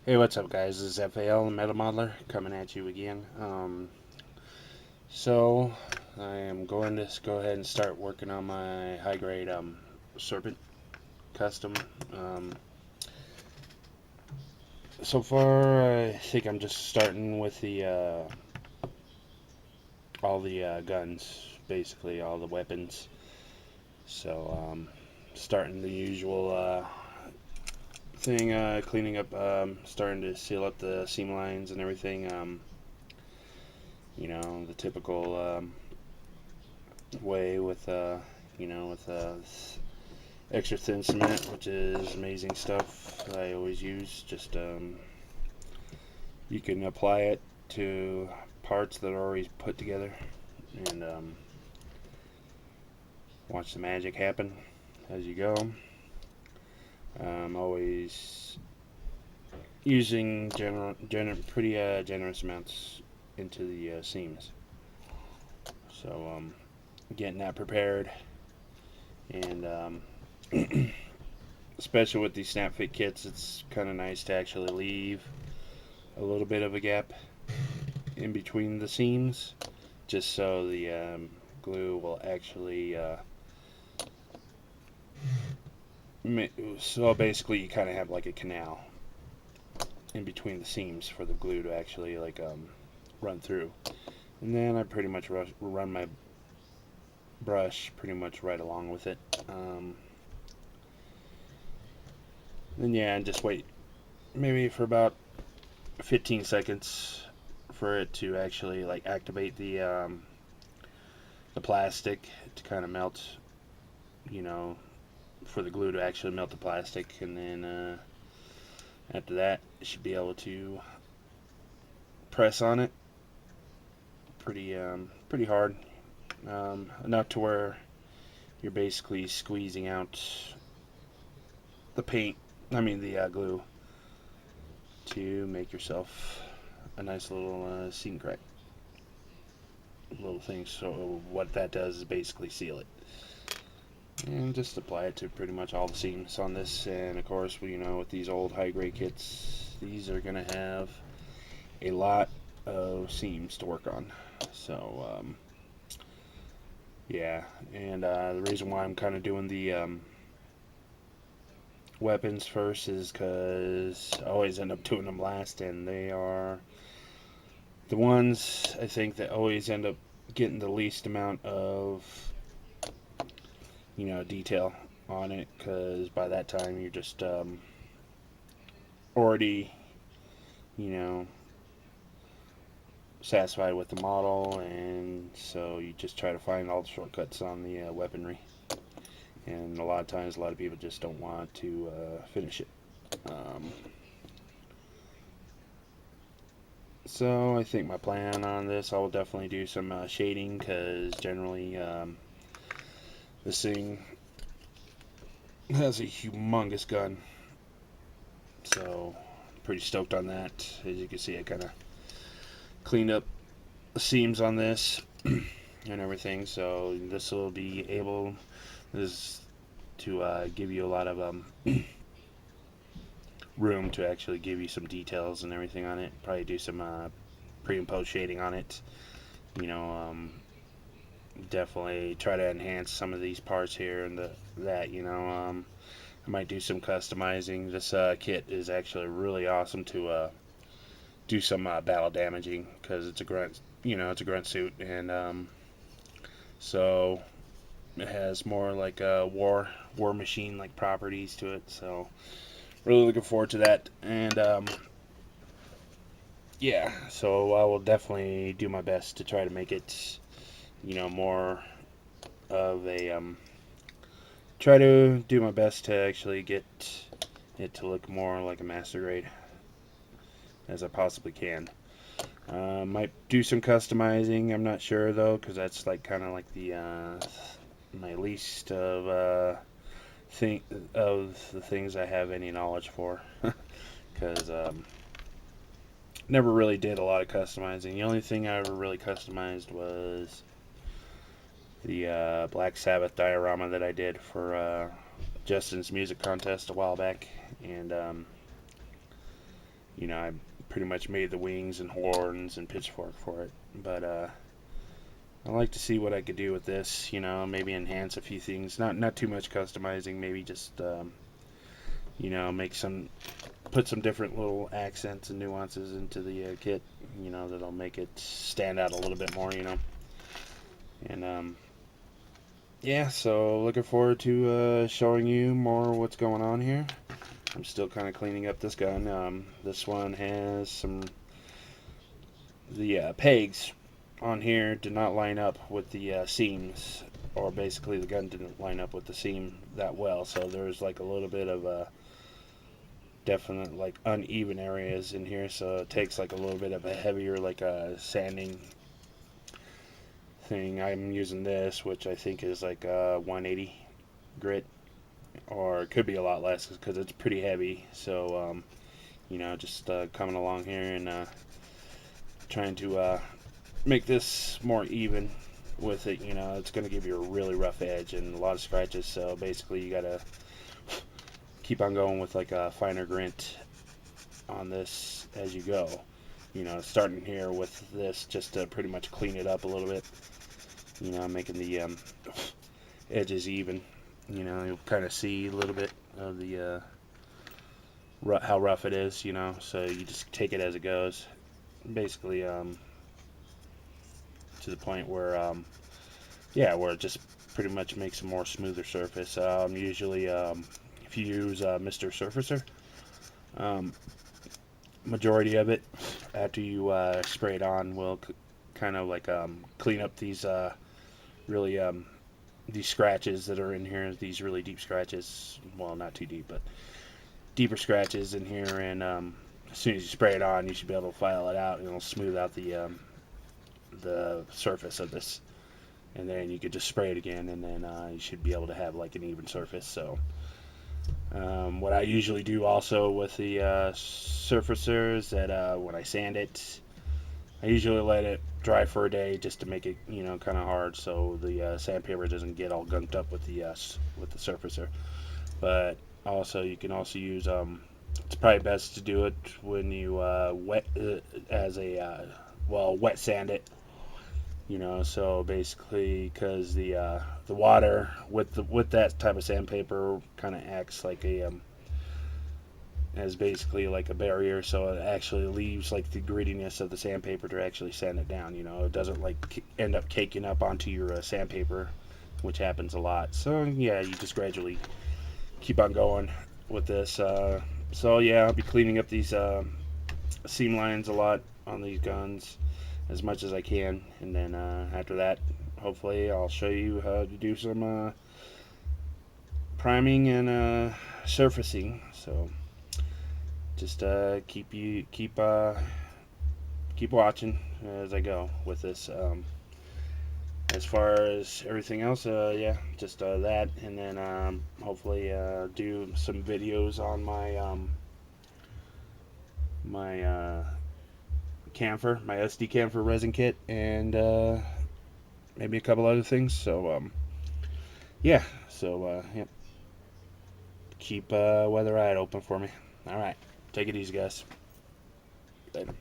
Hey, what's up, guys? This is FAL, the Metal Modeler, coming at you again. So, I am going to go ahead and start working on my high grade Serpent custom. Um, so far, I think I'm just starting with the all the guns, basically all the weapons. So, starting the usual thing, cleaning up, starting to seal up the seam lines and everything. The typical way with extra thin cement, which is amazing stuff I always use. Just you can apply it to parts that are already put together and watch the magic happen as you go. Always using pretty generous amounts into the seams. So getting that prepared and especially with these snap fit kits, it's kind of nice to actually leave a little bit of a gap in between the seams, just so the glue will actually. So basically, you kind of have like a canal in between the seams for the glue to actually run through, and then I pretty much run my brush pretty much right along with it. Then yeah, and just wait maybe for about 15 seconds for it to actually like activate the plastic to kind of melt, you know, for the glue to actually melt the plastic, and then after that, you should be able to press on it pretty hard, enough to where you're basically squeezing out the paint. I mean the glue to make yourself a nice little seam crack little thing. So what that does is basically seal it. And just apply it to pretty much all the seams on this. And of course, with these old high grade kits, these are going to have a lot of seams to work on. So, yeah. And the reason why I'm kind of doing the weapons first is because I always end up doing them last, and they are the ones I think that always end up getting the least amount of detail on it, because by that time you're just already you know satisfied with the model, and so you just try to find all the shortcuts on the weaponry, and a lot of times a lot of people just don't want to finish it. um, so I think my plan on this, I will definitely do some shading, because generally this thing has a humongous gun, so pretty stoked on that. As you can see, I kind of cleaned up the seams on this and everything, so this will be able this to give you a lot of room to actually give you some details and everything on it. Probably do some pre and post shading on it. You know, definitely try to enhance some of these parts here and that. I might do some customizing. This kit is actually really awesome to do some battle damaging, because it's a grunt. It's a grunt suit, and so it has more like war machine like properties to it. So really looking forward to that, and yeah, so I will definitely do my best to try to make it, more of a try to do my best to actually get it to look more like a master grade as I possibly can. Might do some customizing. I'm not sure though, because that's like kind of like the my least thing of the things I have any knowledge for, because never really did a lot of customizing. The only thing I ever really customized was the Black Sabbath diorama that I did for Justin's music contest a while back, and you know, I pretty much made the wings and horns and pitchfork for it. But I like to see what I could do with this. You know, maybe enhance a few things. Not too much customizing. Maybe just you know, put some different little accents and nuances into the kit. You know, that'll make it stand out a little bit more. You know, and yeah. So looking forward to showing you more what's going on here. I'm still kind of cleaning up this gun. This one has the pegs on here did not line up with the seams, or basically the gun didn't line up with the seam that well. So there's like a little bit of definite like uneven areas in here. So it takes like a little bit of a heavier like a sanding thing. I'm using this, which I think is like 180 grit, or it could be a lot less because it's pretty heavy. So you know, just coming along here and trying to make this more even with it. You know, it's going to give you a really rough edge and a lot of scratches. So basically, you got to keep on going with like a finer grint on this as you go. You know, starting here with this just to pretty much clean it up a little bit. You know, making the edges even. You know, you'll kind of see a little bit of the how rough it is. You know, so you just take it as it goes. Basically, to the point where, yeah, where it just pretty much makes a more smoother surface. Usually, if you use Mr. Surfacer, majority of it after you spray it on will kind of like clean up these really these scratches that are in here, these really deep scratches. Well, not too deep, but deeper scratches in here. And as soon as you spray it on, you should be able to file it out, and it'll smooth out the surface of this. And then you could just spray it again, and then you should be able to have like an even surface. So what I usually do also with the surfacer is that when I sand it, I usually let it dry for a day just to make it, you know, kind of hard, so the sandpaper doesn't get all gunked up with the surfacer. But also, you can also use it's probably best to do it when you wet as a well, wet sand it. You know, so basically, because the water with that type of sandpaper kind of acts like a as basically like a barrier, so it actually leaves like the grittiness of the sandpaper to actually sand it down. You know, it doesn't like end up caking up onto your sandpaper, which happens a lot. So yeah, you just gradually keep on going with this. So yeah, I'll be cleaning up these seam lines a lot on these guns as much as I can, and then after that, hopefully, I'll show you how to do some priming and surfacing. So just keep watching as I go with this. As far as everything else, yeah, just that, and then hopefully do some videos on my camphor, my SD camphor resin kit, and maybe a couple other things. So yeah, so yeah, keep weather eye open for me. All right, take it easy, guys. Later.